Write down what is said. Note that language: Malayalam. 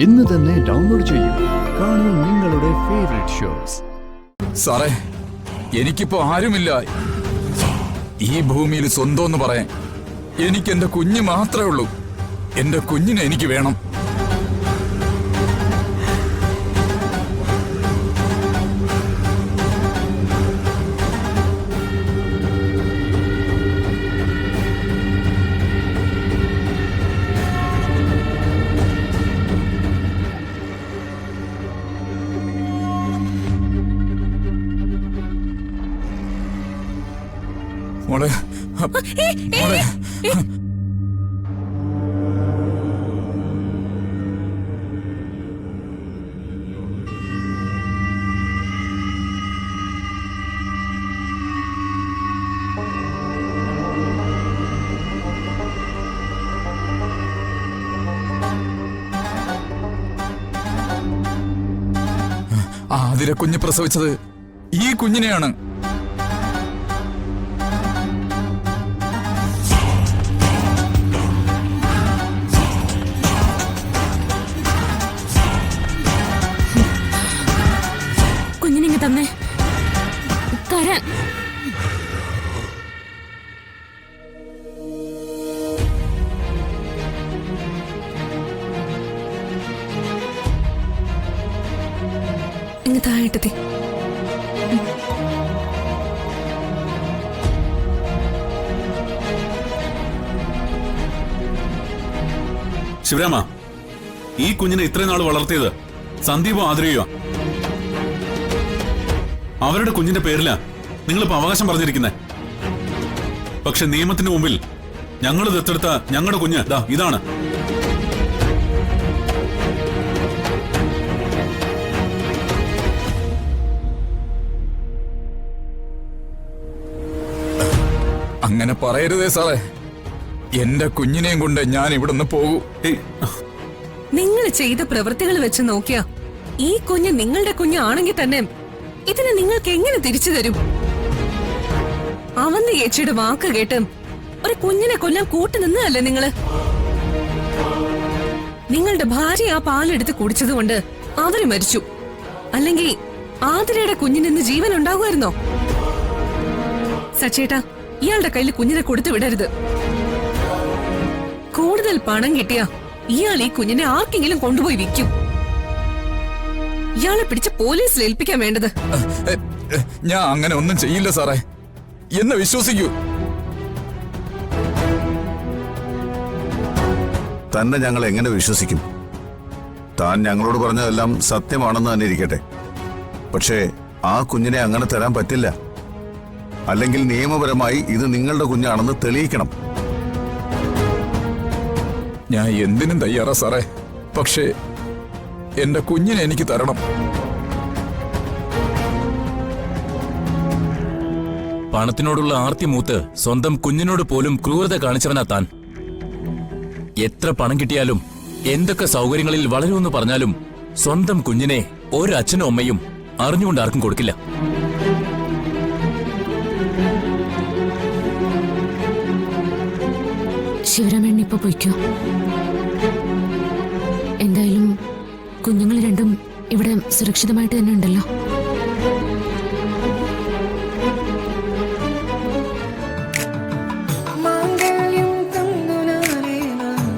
ഇന്ന് തന്നെ ഡൗൺലോഡ് ചെയ്യൂ. കാണൂ നിങ്ങളുടെ ഫേവറേറ്റ് ഷോസ്. സാറേ, എനിക്കിപ്പോ ആരുമില്ല ഈ ഭൂമിയിൽ സ്വന്തം എന്ന് പറയാൻ. എനിക്ക് എന്റെ കുഞ്ഞ് മാത്രമേ ഉള്ളൂ. എന്റെ കുഞ്ഞിനെ എനിക്ക് വേണം. മോളെ, മോളെ. ആതിര കുഞ്ഞ് പ്രസവിച്ചത് ഈ കുഞ്ഞിനെയാണ്. കുഞ്ഞിനെ തന്നെ തരാൻ. ഇങ്ങ് താഴെത്തി. ശിവരാമ, ഈ കുഞ്ഞിനെ ഇത്രയും നാൾ വളർത്തിയത് സന്ദീപോ ആതിരയോ? അവരുടെ കുഞ്ഞിന്റെ പേരിലാ നിങ്ങളിപ്പോ അവകാശം പറഞ്ഞിരിക്കുന്നേ. പക്ഷെ നിയമത്തിന് മുമ്പിൽ ഞങ്ങൾ ദത്തെടുത്ത ഞങ്ങളുടെ കുഞ്ഞ് ഇതാണ്. അങ്ങനെ പറയരുതേ സാറേ. എന്റെ കുഞ്ഞിനെയും കൊണ്ട് ഞാൻ ഇവിടുന്ന് പോകൂ. നിങ്ങൾ ചെയ്ത പ്രവൃത്തികൾ വെച്ച് നോക്കിയാ ഈ കുഞ്ഞ് നിങ്ങളുടെ കുഞ്ഞാണെങ്കിൽ തന്നെ ഇതിനെ നിങ്ങൾക്ക് എങ്ങനെ തിരിച്ചു തരും? അവന്റെ ചേച്ചിയുടെ വാക്ക് കേട്ട് ഒരു കുഞ്ഞിനെ കൊല്ലാൻ കൂട്ടുനിന്നല്ലേ നിങ്ങള്? നിങ്ങളുടെ ഭാര്യ ആ പാലെടുത്ത് കുടിച്ചതുകൊണ്ട് അവര് മരിച്ചു. അല്ലെങ്കിൽ ആതിരയുടെ കുഞ്ഞിന് ജീവൻ ഉണ്ടാകുമായിരുന്നോ? സച്ചേട്ടാ, ഇയാളുടെ കയ്യിൽ കുഞ്ഞിനെ കൊടുത്തു വിടരുത്. കൂടുതൽ പണം കിട്ടിയ ഇയാൾ ഈ കുഞ്ഞിനെ ആർക്കെങ്കിലും കൊണ്ടുപോയി വിൽക്കും. ഇയാളെ പിടിച്ച് പോലീസിൽ ഏൽപ്പിക്കാൻ വേണ്ടത്. ഞാൻ അങ്ങനെ ഒന്നും ചെയ്യില്ല സാറേ, എന്നെ വിശ്വസിക്കൂ. തന്നെ ഞങ്ങൾ എങ്ങനെ വിശ്വസിക്കും? താൻ ഞങ്ങളോട് പറഞ്ഞതെല്ലാം സത്യമാണെന്ന് തന്നെ ഇരിക്കട്ടെ. പക്ഷേ ആ കുഞ്ഞിനെ അങ്ങനെ തരാൻ പറ്റില്ല. അല്ലെങ്കിൽ നിയമപരമായി ഇത് നിങ്ങളുടെ കുഞ്ഞാണെന്ന് തെളിയിക്കണം. ഞാൻ എന്തിനും തയ്യാറാ സാറേ. പക്ഷേ എന്റെ കുഞ്ഞിനെ എനിക്ക് തരണം. പണത്തിനോടുള്ള ആർത്തി മൂത്ത് സ്വന്തം കുഞ്ഞിനോട് പോലും ക്രൂരത കാണിച്ചവനാ താൻ. എത്ര പണം കിട്ടിയാലും എന്തൊക്കെ സൗകര്യങ്ങളിൽ വളരുമെന്ന് പറഞ്ഞാലും സ്വന്തം കുഞ്ഞിനെ ഒരച്ഛനും അമ്മയും അറിഞ്ഞുകൊണ്ട് ആർക്കും കൊടുക്കില്ല. ശിവരാമൻ ഇപ്പൊ പൊയ്ക്കോ. എന്തായാലും കുഞ്ഞുങ്ങൾ രണ്ടും ഇവിടെ സുരക്ഷിതമായിട്ട് തന്നെ ഉണ്ടല്ലോ.